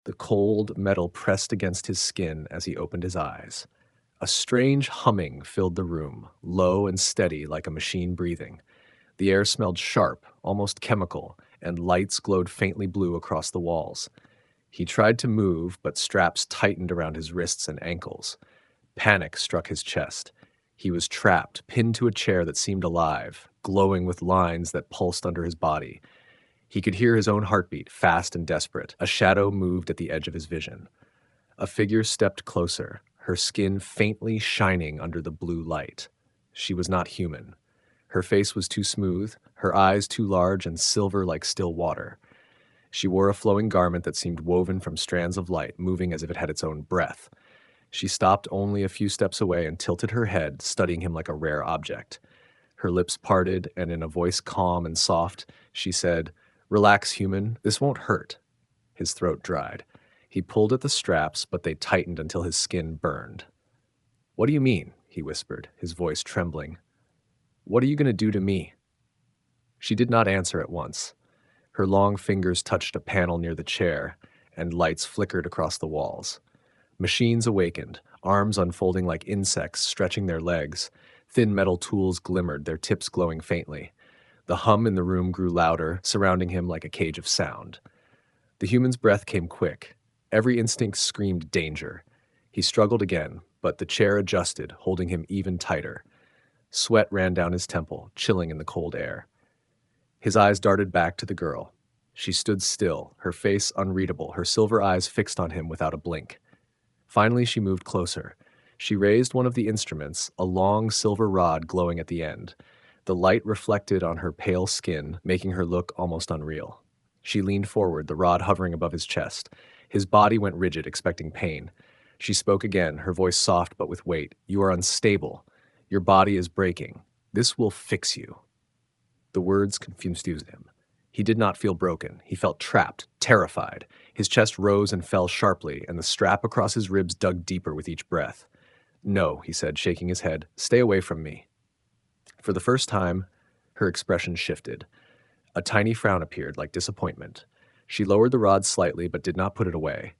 The cold metal pressed against his skin as he opened his eyes. A strange humming filled the room, low and steady like a machine breathing. The air smelled sharp, almost chemical, and lights glowed faintly blue across the walls. He tried to move, but straps tightened around his wrists and ankles. Panic struck his chest. He was trapped, pinned to a chair that seemed alive, glowing with lines that pulsed under his body. He could hear his own heartbeat, fast and desperate. A shadow moved at the edge of his vision. A figure stepped closer, her skin faintly shining under the blue light. She was not human. Her face was too smooth, her eyes too large and silver like still water. She wore a flowing garment that seemed woven from strands of light, moving as if it had its own breath. She stopped only a few steps away and tilted her head, studying him like a rare object. Her lips parted, and in a voice calm and soft, she said, "Relax, human. This won't hurt." His throat dried. He pulled at the straps, but they tightened until his skin burned. "What do you mean?" he whispered, his voice trembling. "What are you going to do to me?" She did not answer at once. Her long fingers touched a panel near the chair, and lights flickered across the walls. Machines awakened, arms unfolding like insects stretching their legs. Thin metal tools glimmered, their tips glowing faintly. The hum in the room grew louder, surrounding him like a cage of sound. The human's breath came quick. Every instinct screamed danger. He struggled again, but the chair adjusted, holding him even tighter. Sweat ran down his temple, chilling in the cold air. His eyes darted back to the girl. She stood still, her face unreadable, her silver eyes fixed on him without a blink. Finally, she moved closer. She raised one of the instruments, a long silver rod glowing at the end. The light reflected on her pale skin, making her look almost unreal. She leaned forward, the rod hovering above his chest. His body went rigid, expecting pain. She spoke again, her voice soft but with weight. "You are unstable. Your body is breaking. This will fix you." The words confused him. He did not feel broken. He felt trapped, terrified. His chest rose and fell sharply, and the strap across his ribs dug deeper with each breath. "No," he said, shaking his head. "Stay away from me." For the first time, her expression shifted. A tiny frown appeared, like disappointment. She lowered the rod slightly, but did not put it away.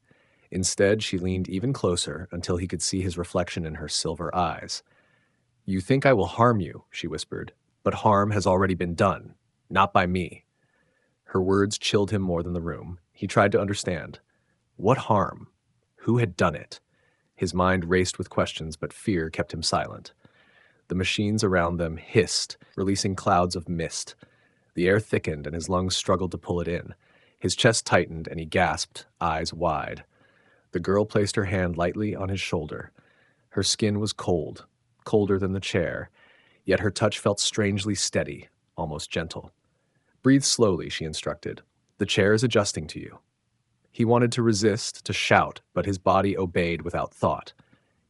Instead, she leaned even closer until he could see his reflection in her silver eyes. "You think I will harm you," she whispered, "but harm has already been done. Not by me." Her words chilled him more than the room. He tried to understand. What harm? Who had done it? His mind raced with questions, but fear kept him silent. The machines around them hissed, releasing clouds of mist. The air thickened, and his lungs struggled to pull it in. His chest tightened, and he gasped, eyes wide. The girl placed her hand lightly on his shoulder. Her skin was cold, colder than the chair, yet her touch felt strangely steady, almost gentle. "Breathe slowly," she instructed. "The chair is adjusting to you." He wanted to resist, to shout, but his body obeyed without thought.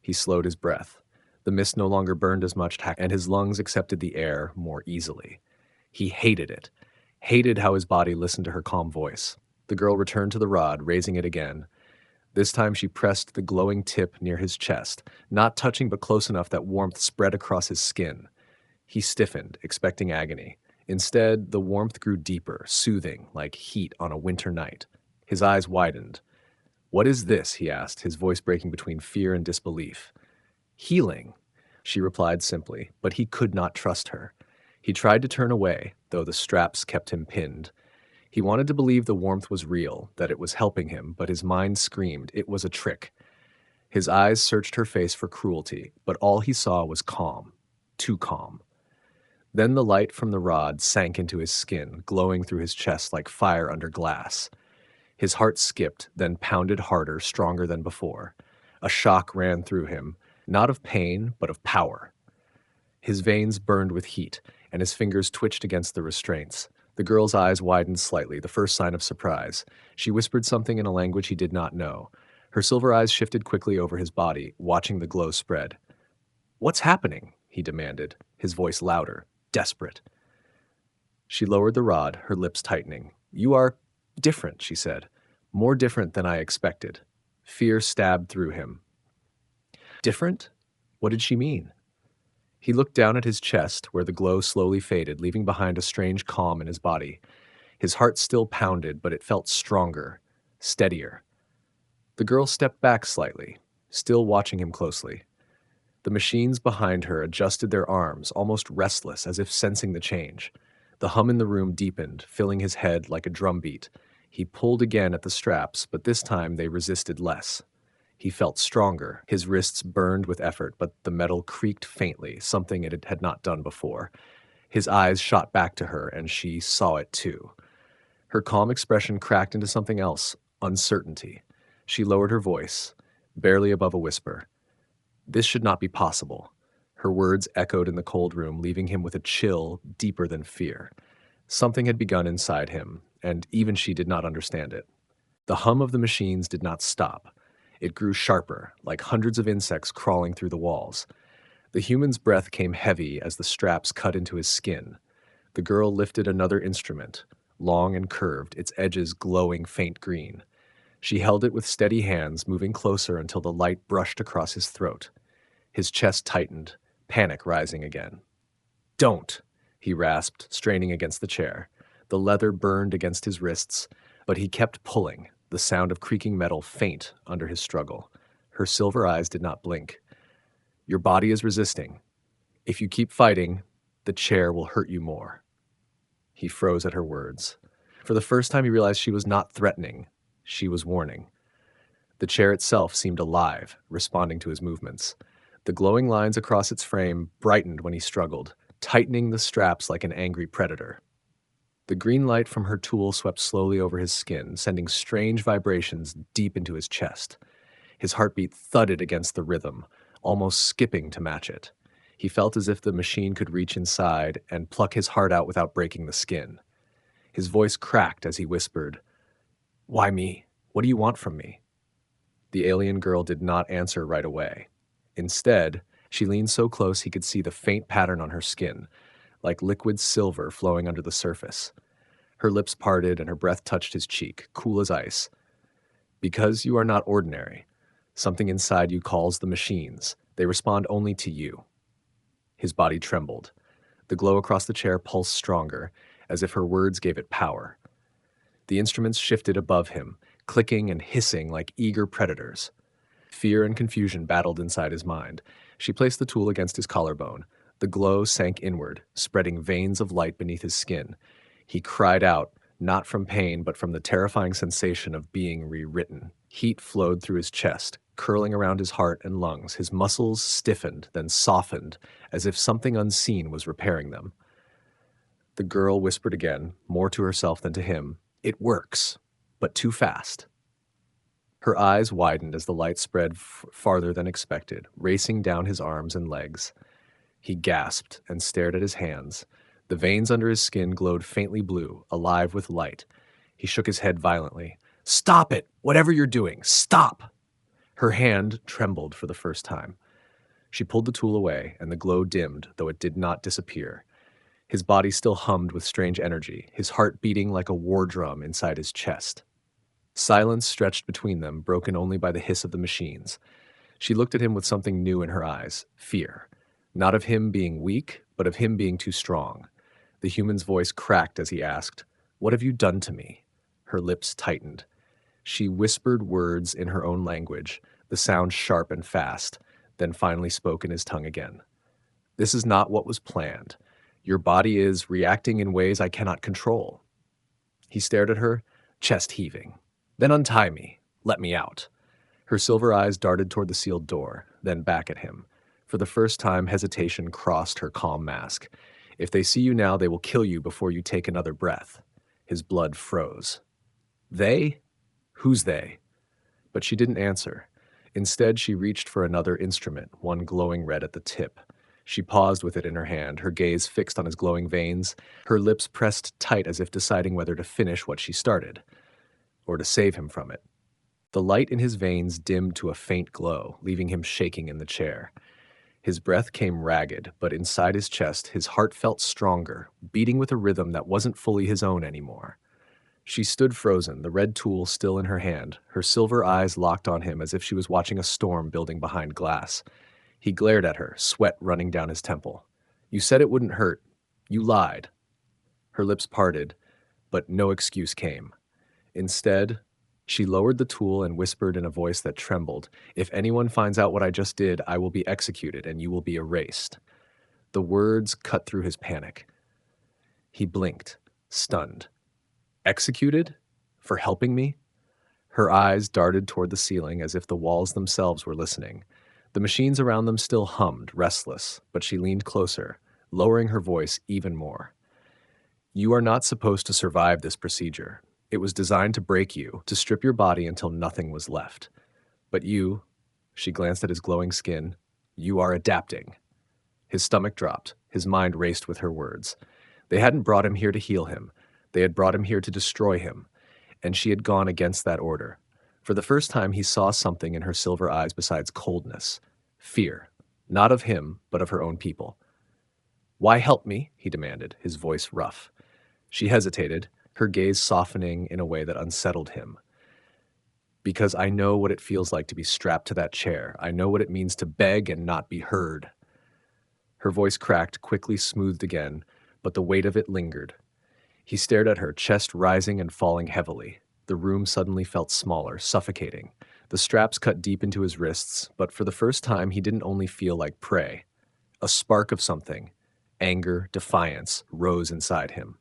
He slowed his breath. The mist no longer burned as much, and his lungs accepted the air more easily. He hated it, hated how his body listened to her calm voice. The girl returned to the rod, raising it again. This time she pressed the glowing tip near his chest, not touching but close enough that warmth spread across his skin. He stiffened, expecting agony. Instead, the warmth grew deeper, soothing, like heat on a winter night. His eyes widened. "What is this?" he asked, his voice breaking between fear and disbelief. "Healing," she replied simply, but he could not trust her. He tried to turn away, though the straps kept him pinned. He wanted to believe the warmth was real, that it was helping him, but his mind screamed it was a trick. His eyes searched her face for cruelty, but all he saw was calm, too calm. Then the light from the rod sank into his skin, glowing through his chest like fire under glass. His heart skipped, then pounded harder, stronger than before. A shock ran through him, not of pain, but of power. His veins burned with heat, and his fingers twitched against the restraints. The girl's eyes widened slightly, the first sign of surprise. She whispered something in a language he did not know. Her silver eyes shifted quickly over his body, watching the glow spread. "What's happening?" he demanded, his voice louder, desperate. She lowered the rod, her lips tightening. "You are different," she said. "More different than I expected." Fear stabbed through him. Different? What did she mean? He looked down at his chest, where the glow slowly faded, leaving behind a strange calm in his body. His heart still pounded, but it felt stronger, steadier. The girl stepped back slightly, still watching him closely. The machines behind her adjusted their arms, almost restless, as if sensing the change. The hum in the room deepened, filling his head like a drumbeat. He pulled again at the straps, but this time they resisted less. He felt stronger. His wrists burned with effort, but the metal creaked faintly, something it had not done before. His eyes shot back to her, and she saw it too. Her calm expression cracked into something else, uncertainty. She lowered her voice, barely above a whisper. This should not be possible. Her words echoed in the cold room, leaving him with a chill deeper than fear. Something had begun inside him, and even she did not understand it. The hum of the machines did not stop. It grew sharper, like hundreds of insects crawling through the walls. The human's breath came heavy as the straps cut into his skin. The girl lifted another instrument, long and curved, its edges glowing faint green. She held it with steady hands, moving closer until the light brushed across his throat. His chest tightened, panic rising again. "Don't," he rasped, straining against the chair. The leather burned against his wrists, but he kept pulling, the sound of creaking metal faint under his struggle. Her silver eyes did not blink. "Your body is resisting. If you keep fighting, the chair will hurt you more." He froze at her words. For the first time he realized she was not threatening. She was warning. The chair itself seemed alive, responding to his movements. The glowing lines across its frame brightened when he struggled, tightening the straps like an angry predator. The green light from her tool swept slowly over his skin, sending strange vibrations deep into his chest. His heartbeat thudded against the rhythm, almost skipping to match it. He felt as if the machine could reach inside and pluck his heart out without breaking the skin. His voice cracked as he whispered, "Why me? What do you want from me?" The alien girl did not answer right away. Instead, she leaned so close he could see the faint pattern on her skin, like liquid silver flowing under the surface. Her lips parted and her breath touched his cheek, cool as ice. "Because you are not ordinary. Something inside you calls the machines. They respond only to you." His body trembled. The glow across the chair pulsed stronger, as if her words gave it power. The instruments shifted above him, clicking and hissing like eager predators. Fear and confusion battled inside his mind. She placed the tool against his collarbone. The glow sank inward, spreading veins of light beneath his skin. He cried out, not from pain, but from the terrifying sensation of being rewritten. Heat flowed through his chest, curling around his heart and lungs. His muscles stiffened, then softened, as if something unseen was repairing them. The girl whispered again, more to herself than to him, "It works, but too fast." Her eyes widened as the light spread farther than expected, racing down his arms and legs. He gasped and stared at his hands. The veins under his skin glowed faintly blue, alive with light. He shook his head violently. "Stop it! Whatever you're doing, stop!" Her hand trembled for the first time. She pulled the tool away, and the glow dimmed, though it did not disappear. His body still hummed with strange energy, his heart beating like a war drum inside his chest. Silence stretched between them, broken only by the hiss of the machines. She looked at him with something new in her eyes, fear. Not of him being weak, but of him being too strong. The human's voice cracked as he asked, "What have you done to me?" Her lips tightened. She whispered words in her own language, the sound sharp and fast, then finally spoke in his tongue again. "This is not what was planned. Your body is reacting in ways I cannot control." He stared at her, chest heaving. "Then untie me. Let me out." Her silver eyes darted toward the sealed door, then back at him. For the first time, hesitation crossed her calm mask. "If they see you now, they will kill you before you take another breath." His blood froze. "They? Who's they?" But she didn't answer. Instead, she reached for another instrument, one glowing red at the tip. She paused with it in her hand, her gaze fixed on his glowing veins, her lips pressed tight as if deciding whether to finish what she started, or to save him from it. The light in his veins dimmed to a faint glow, leaving him shaking in the chair. His breath came ragged, but inside his chest, his heart felt stronger, beating with a rhythm that wasn't fully his own anymore. She stood frozen, the red tool still in her hand, her silver eyes locked on him as if she was watching a storm building behind glass. He glared at her, sweat running down his temple. "You said it wouldn't hurt. You lied." Her lips parted, but no excuse came. Instead, She lowered the tool and whispered in a voice that trembled, "If anyone finds out what I just did, I will be executed and you will be erased." The words cut through his panic. He blinked, stunned. Executed? For helping me? Her eyes darted toward the ceiling as if the walls themselves were listening. The machines around them still hummed, restless, but she leaned closer, lowering her voice even more. "You are not supposed to survive this procedure. It was designed to break you, to strip your body until nothing was left. But you," she glanced at his glowing skin, "you are adapting." His stomach dropped. His mind raced with her words. They hadn't brought him here to heal him. They had brought him here to destroy him. And she had gone against that order. For the first time, he saw something in her silver eyes besides coldness. Fear. Not of him, but of her own people. "Why help me?" he demanded, his voice rough. She hesitated, her gaze softening in a way that unsettled him. "Because I know what it feels like to be strapped to that chair. I know what it means to beg and not be heard." Her voice cracked, quickly smoothed again, but the weight of it lingered. He stared at her, chest rising and falling heavily. The room suddenly felt smaller, suffocating. The straps cut deep into his wrists, but for the first time he didn't only feel like prey. A spark of something, anger, defiance, rose inside him.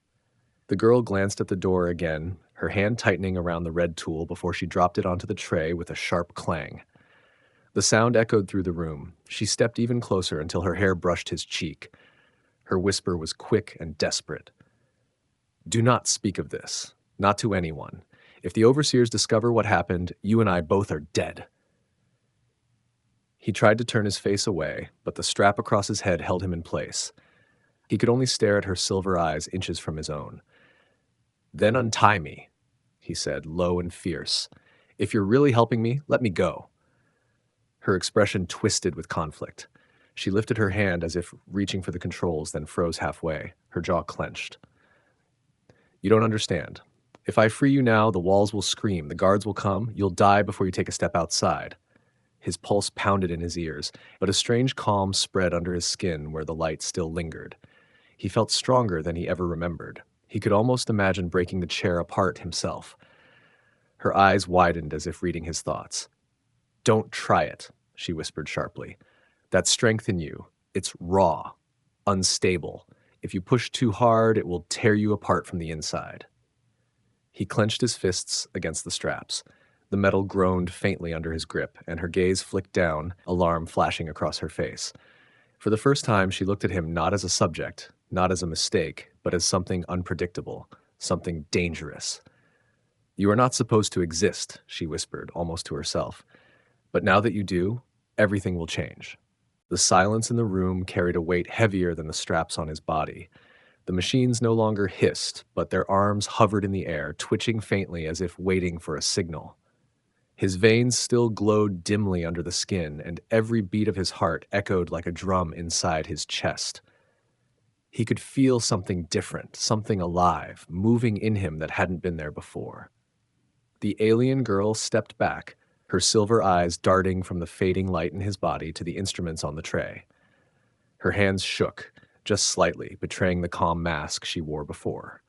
The girl glanced at the door again, her hand tightening around the red tool before she dropped it onto the tray with a sharp clang. The sound echoed through the room. She stepped even closer until her hair brushed his cheek. Her whisper was quick and desperate. "Do not speak of this. Not to anyone. If the overseers discover what happened, you and I both are dead." He tried to turn his face away, but the strap across his head held him in place. He could only stare at her silver eyes inches from his own. "Then untie me," he said, low and fierce. "If you're really helping me, let me go." Her expression twisted with conflict. She lifted her hand as if reaching for the controls, then froze halfway, her jaw clenched. "You don't understand. If I free you now, the walls will scream, the guards will come, you'll die before you take a step outside." His pulse pounded in his ears, but a strange calm spread under his skin where the light still lingered. He felt stronger than he ever remembered. He could almost imagine breaking the chair apart himself. Her eyes widened as if reading his thoughts. "Don't try it," she whispered sharply. "That strength in you, it's raw, unstable. If you push too hard, it will tear you apart from the inside." He clenched his fists against the straps. The metal groaned faintly under his grip, and her gaze flicked down, alarm flashing across her face. For the first time, she looked at him not as a subject, not as a mistake, but as something unpredictable, something dangerous. "You are not supposed to exist," she whispered, almost to herself. "But now that you do, everything will change." The silence in the room carried a weight heavier than the straps on his body. The machines no longer hissed, but their arms hovered in the air, twitching faintly as if waiting for a signal. His veins still glowed dimly under the skin, and every beat of his heart echoed like a drum inside his chest. He could feel something different, something alive, moving in him that hadn't been there before. The alien girl stepped back, her silver eyes darting from the fading light in his body to the instruments on the tray. Her hands shook, just slightly, betraying the calm mask she wore before.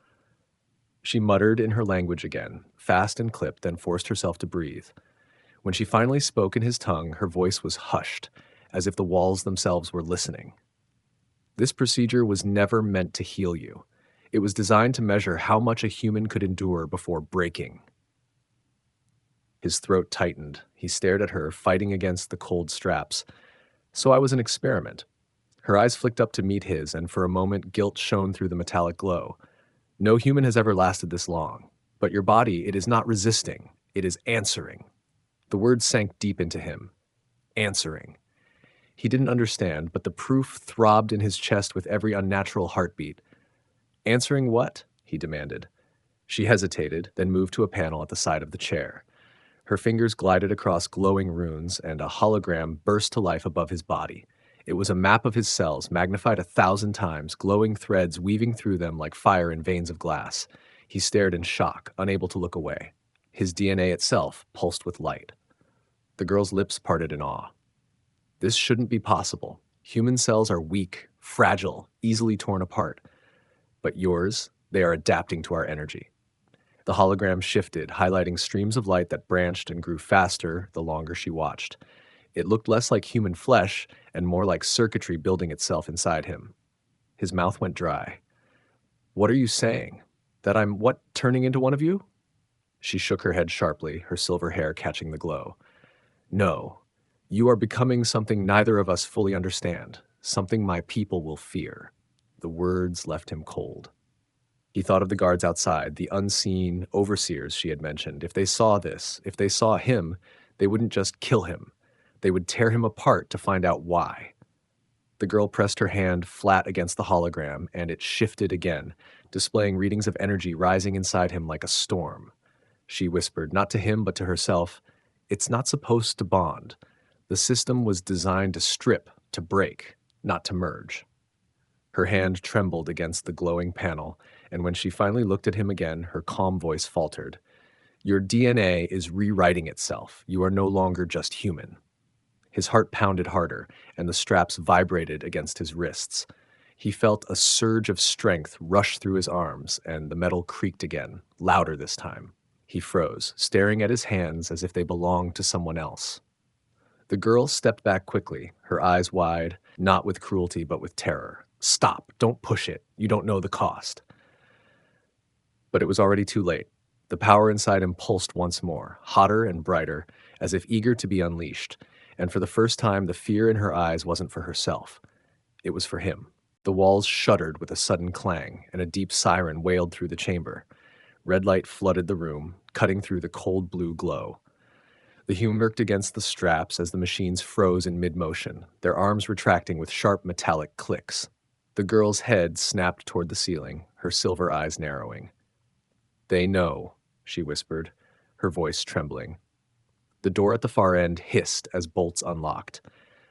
She muttered in her language again, fast and clipped, then forced herself to breathe. When she finally spoke in his tongue, her voice was hushed, as if the walls themselves were listening. "This procedure was never meant to heal you. It was designed to measure how much a human could endure before breaking." His throat tightened. He stared at her, fighting against the cold straps. "So I was an experiment." Her eyes flicked up to meet his, and for a moment guilt shone through the metallic glow. "No human has ever lasted this long. But your body, it is not resisting. It is answering." The word sank deep into him. Answering. He didn't understand, but the proof throbbed in his chest with every unnatural heartbeat. "Answering what?" he demanded. She hesitated, then moved to a panel at the side of the chair. Her fingers glided across glowing runes, and a hologram burst to life above his body. It was a map of his cells, magnified 1,000 times, glowing threads weaving through them like fire in veins of glass. He stared in shock, unable to look away. His DNA itself pulsed with light. The girl's lips parted in awe. "This shouldn't be possible. Human cells are weak, fragile, easily torn apart. But yours, they are adapting to our energy." The hologram shifted, highlighting streams of light that branched and grew faster the longer she watched. It looked less like human flesh and more like circuitry building itself inside him. His mouth went dry. "What are you saying? That I'm what, turning into one of you?" She shook her head sharply, her silver hair catching the glow. "No. You are becoming something neither of us fully understand, something my people will fear." The words left him cold. He thought of the guards outside, the unseen overseers she had mentioned. If they saw this, if they saw him, they wouldn't just kill him. They would tear him apart to find out why. The girl pressed her hand flat against the hologram, and it shifted again, displaying readings of energy rising inside him like a storm. She whispered, not to him but to herself, "It's not supposed to bond. The system was designed to strip, to break, not to merge." Her hand trembled against the glowing panel, and when she finally looked at him again, her calm voice faltered. "Your DNA is rewriting itself. You are no longer just human." His heart pounded harder, and the straps vibrated against his wrists. He felt a surge of strength rush through his arms, and the metal creaked again, louder this time. He froze, staring at his hands as if they belonged to someone else. The girl stepped back quickly, her eyes wide, not with cruelty but with terror. "Stop! Don't push it. You don't know the cost." But it was already too late. The power inside him pulsed once more, hotter and brighter, as if eager to be unleashed, and for the first time the fear in her eyes wasn't for herself. It was for him. The walls shuddered with a sudden clang, and a deep siren wailed through the chamber. Red light flooded the room, cutting through the cold blue glow. The human worked against the straps as the machines froze in mid-motion, their arms retracting with sharp metallic clicks. The girl's head snapped toward the ceiling, her silver eyes narrowing. "They know," she whispered, her voice trembling. The door at the far end hissed as bolts unlocked.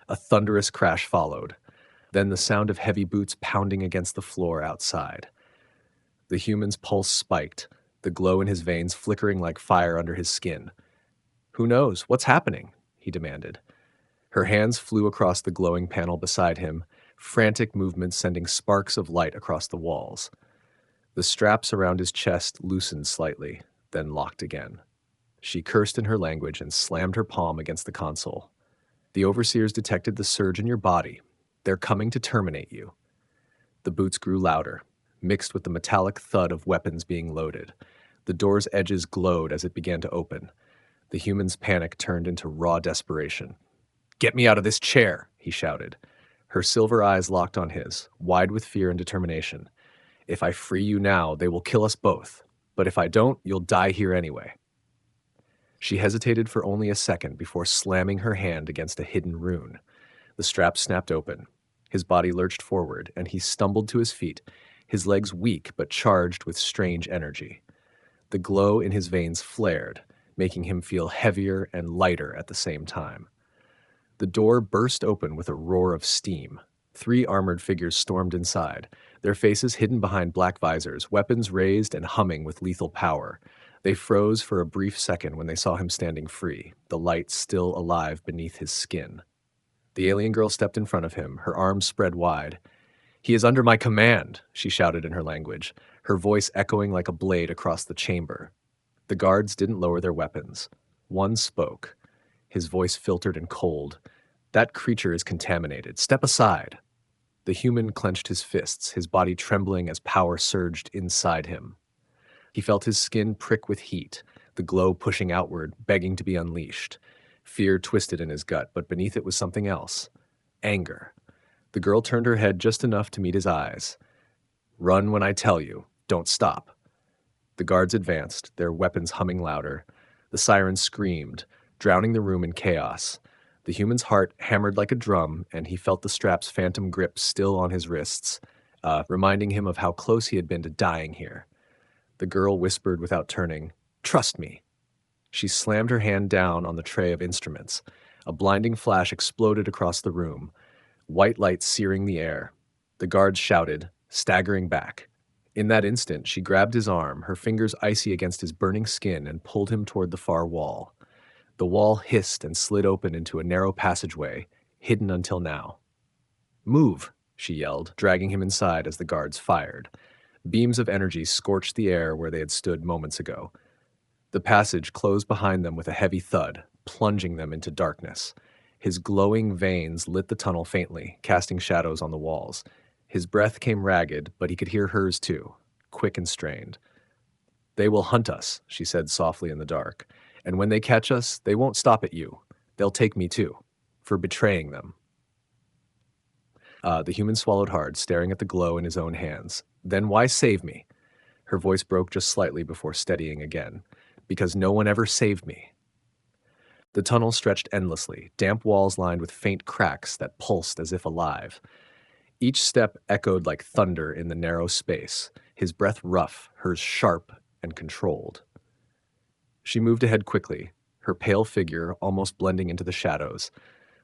A thunderous crash followed, then the sound of heavy boots pounding against the floor outside. The human's pulse spiked, the glow in his veins flickering like fire under his skin. "Who knows? What's happening?" he demanded. Her hands flew across the glowing panel beside him, frantic movements sending sparks of light across the walls. The straps around his chest loosened slightly, then locked again. She cursed in her language and slammed her palm against the console. "The overseers detected the surge in your body. They're coming to terminate you." The boots grew louder, mixed with the metallic thud of weapons being loaded. The door's edges glowed as it began to open. The human's panic turned into raw desperation. "Get me out of this chair," he shouted. Her silver eyes locked on his, wide with fear and determination. "If I free you now, they will kill us both. But if I don't, you'll die here anyway." She hesitated for only a second before slamming her hand against a hidden rune. The strap snapped open. His body lurched forward, and he stumbled to his feet, his legs weak but charged with strange energy. The glow in his veins flared, making him feel heavier and lighter at the same time. The door burst open with a roar of steam. 3 armored figures stormed inside, their faces hidden behind black visors, weapons raised and humming with lethal power. They froze for a brief second when they saw him standing free, the light still alive beneath his skin. The alien girl stepped in front of him, her arms spread wide. "He is under my command," she shouted in her language, her voice echoing like a blade across the chamber. The guards didn't lower their weapons. One spoke. His voice filtered and cold. "That creature is contaminated. Step aside." The human clenched his fists, his body trembling as power surged inside him. He felt his skin prick with heat, the glow pushing outward, begging to be unleashed. Fear twisted in his gut, but beneath it was something else. Anger. The girl turned her head just enough to meet his eyes. "Run when I tell you. Don't stop." The guards advanced, their weapons humming louder. The siren screamed, drowning the room in chaos. The human's heart hammered like a drum, and he felt the strap's phantom grip still on his wrists, reminding him of how close he had been to dying here. The girl whispered without turning, "Trust me." She slammed her hand down on the tray of instruments. A blinding flash exploded across the room, white light searing the air. The guards shouted, staggering back. In that instant, she grabbed his arm, her fingers icy against his burning skin, and pulled him toward the far wall. The wall hissed and slid open into a narrow passageway, hidden until now. "Move," she yelled, dragging him inside as the guards fired. Beams of energy scorched the air where they had stood moments ago. The passage closed behind them with a heavy thud, plunging them into darkness. His glowing veins lit the tunnel faintly, casting shadows on the walls. His breath came ragged, but he could hear hers too, quick and strained. "They will hunt us," she said softly in the dark. "And when they catch us, they won't stop at you. They'll take me too, for betraying them." The human swallowed hard, staring at the glow in his own hands. "Then why save me?" Her voice broke just slightly before steadying again. "Because no one ever saved me." The tunnel stretched endlessly, damp walls lined with faint cracks that pulsed as if alive. Each step echoed like thunder in the narrow space, his breath rough, hers sharp and controlled. She moved ahead quickly, her pale figure almost blending into the shadows,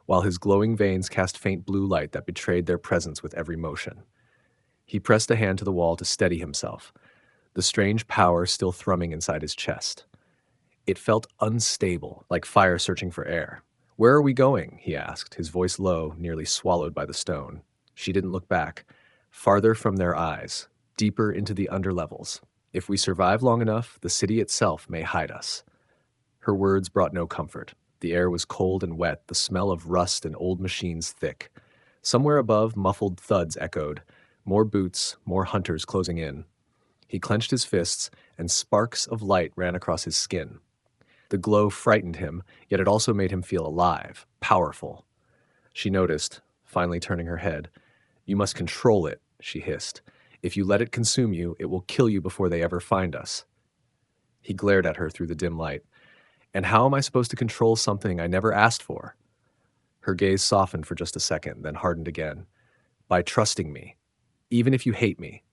while his glowing veins cast faint blue light that betrayed their presence with every motion. He pressed a hand to the wall to steady himself, the strange power still thrumming inside his chest. It felt unstable, like fire searching for air. "Where are we going?" he asked, his voice low, nearly swallowed by the stone. She didn't look back. Farther from their eyes, deeper into the underlevels. "If we survive long enough, the city itself may hide us." Her words brought no comfort. The air was cold and wet, the smell of rust and old machines thick. Somewhere above, muffled thuds echoed. More boots, more hunters closing in. He clenched his fists, and sparks of light ran across his skin. The glow frightened him, yet it also made him feel alive, powerful. She noticed, finally turning her head. "You must control it," she hissed. "If you let it consume you, it will kill you before they ever find us." He glared at her through the dim light. "And how am I supposed to control something I never asked for?" Her gaze softened for just a second, then hardened again. "By trusting me, even if you hate me."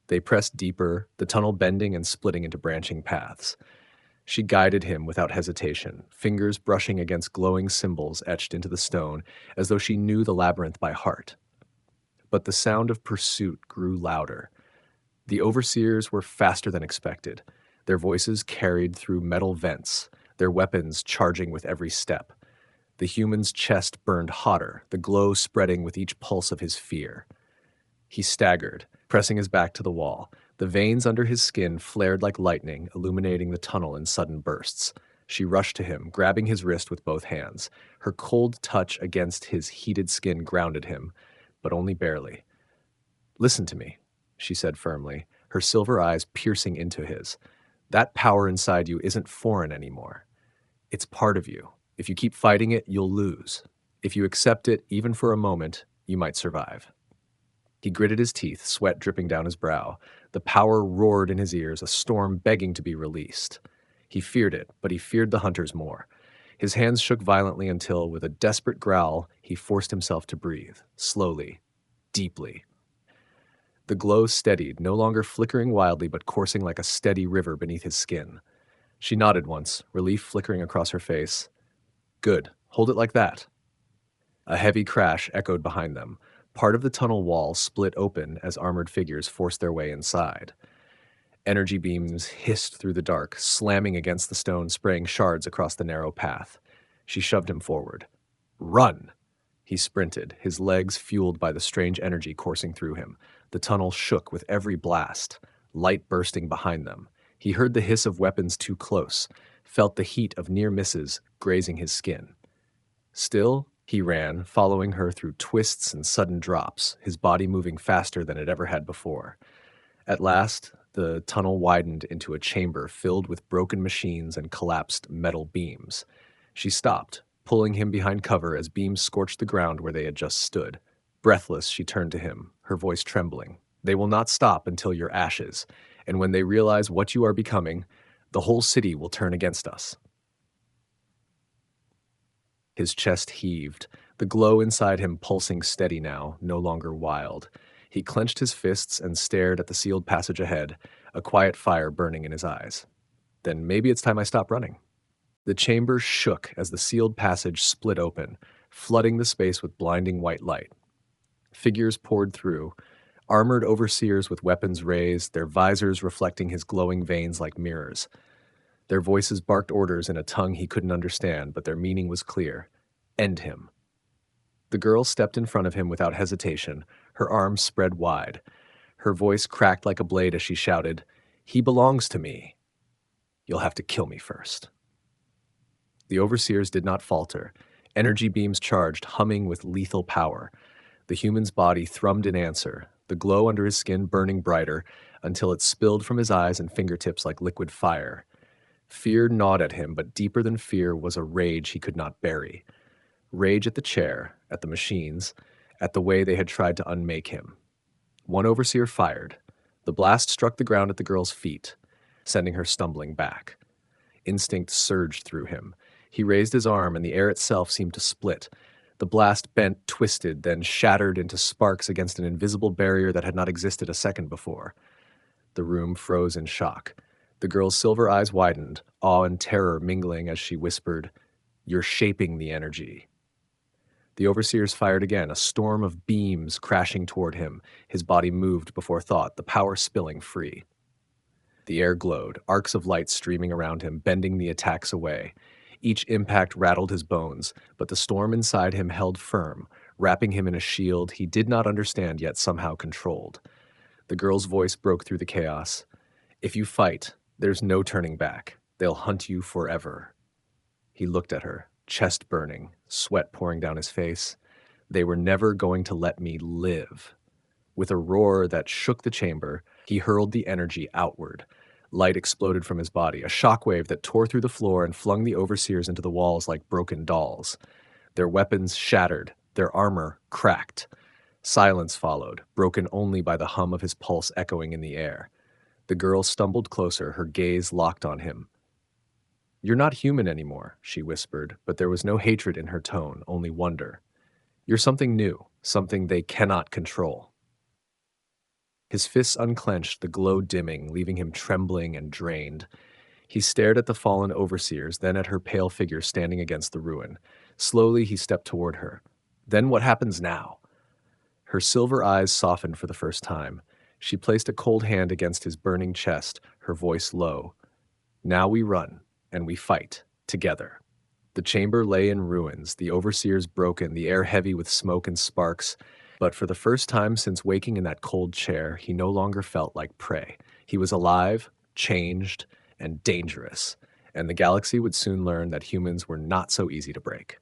They pressed deeper, the tunnel bending and splitting into branching paths. She guided him without hesitation, fingers brushing against glowing symbols etched into the stone, as though she knew the labyrinth by heart. But the sound of pursuit grew louder. The overseers were faster than expected, their voices carried through metal vents, their weapons charging with every step. The human's chest burned hotter, the glow spreading with each pulse of his fear. He staggered, pressing his back to the wall. The veins under his skin flared like lightning, illuminating the tunnel in sudden bursts. She rushed to him, grabbing his wrist with both hands. Her cold touch against his heated skin grounded him, but only barely. "Listen to me," she said firmly, her silver eyes piercing into his. "That power inside you isn't foreign anymore. It's part of you. If you keep fighting it, you'll lose. If you accept it, even for a moment, you might survive." He gritted his teeth, sweat dripping down his brow. The power roared in his ears, a storm begging to be released. He feared it, but he feared the hunters more. His hands shook violently until, with a desperate growl, he forced himself to breathe, slowly, deeply. The glow steadied, no longer flickering wildly but coursing like a steady river beneath his skin. She nodded once, relief flickering across her face. "Good. Hold it like that." A heavy crash echoed behind them. Part of the tunnel wall split open as armored figures forced their way inside. Energy beams hissed through the dark, slamming against the stone, spraying shards across the narrow path. She shoved him forward. "Run!" He sprinted, his legs fueled by the strange energy coursing through him. The tunnel shook with every blast, light bursting behind them. He heard the hiss of weapons too close, felt the heat of near misses grazing his skin. Still, he ran, following her through twists and sudden drops, his body moving faster than it ever had before. At last, the tunnel widened into a chamber filled with broken machines and collapsed metal beams. She stopped, pulling him behind cover as beams scorched the ground where they had just stood. Breathless, she turned to him, her voice trembling. "They will not stop until you're ashes, and when they realize what you are becoming, the whole city will turn against us." His chest heaved, the glow inside him pulsing steady now, no longer wild. He clenched his fists and stared at the sealed passage ahead, a quiet fire burning in his eyes. "Then maybe it's time I stop running." The chamber shook as the sealed passage split open, flooding the space with blinding white light. Figures poured through, armored overseers with weapons raised, their visors reflecting his glowing veins like mirrors. Their voices barked orders in a tongue he couldn't understand, but their meaning was clear. End him. The girl stepped in front of him without hesitation, her arms spread wide. Her voice cracked like a blade as she shouted, "He belongs to me. You'll have to kill me first." The overseers did not falter. Energy beams charged, humming with lethal power. The human's body thrummed in answer, the glow under his skin burning brighter until it spilled from his eyes and fingertips like liquid fire. Fear gnawed at him, but deeper than fear was a rage he could not bury. Rage at the chair, at the machines, at the way they had tried to unmake him. One overseer fired. The blast struck the ground at the girl's feet, sending her stumbling back. Instinct surged through him. He raised his arm, and the air itself seemed to split. The blast bent, twisted, then shattered into sparks against an invisible barrier that had not existed a second before. The room froze in shock. The girl's silver eyes widened, awe and terror mingling as she whispered, "You're shaping the energy." The overseers fired again, a storm of beams crashing toward him. His body moved before thought, the power spilling free. The air glowed, arcs of light streaming around him, bending the attacks away. Each impact rattled his bones, but the storm inside him held firm, wrapping him in a shield he did not understand yet somehow controlled. The girl's voice broke through the chaos. "If you fight, there's no turning back. They'll hunt you forever." He looked at her, chest burning, sweat pouring down his face. "They were never going to let me live." With a roar that shook the chamber, he hurled the energy outward. Light exploded from his body, a shockwave that tore through the floor and flung the overseers into the walls like broken dolls. Their weapons shattered, their armor cracked. Silence followed, broken only by the hum of his pulse echoing in the air. The girl stumbled closer, her gaze locked on him. "You're not human anymore," she whispered, but there was no hatred in her tone, only wonder. "You're something new, something they cannot control." His fists unclenched, the glow dimming, leaving him trembling and drained. He stared at the fallen overseers, then at her pale figure standing against the ruin. Slowly, he stepped toward her. "Then what happens now?" Her silver eyes softened for the first time. She placed a cold hand against his burning chest, her voice low. "Now we run, and we fight, together." The chamber lay in ruins, the overseers broken, the air heavy with smoke and sparks. But for the first time since waking in that cold chair, he no longer felt like prey. He was alive, changed, and dangerous. And the galaxy would soon learn that humans were not so easy to break.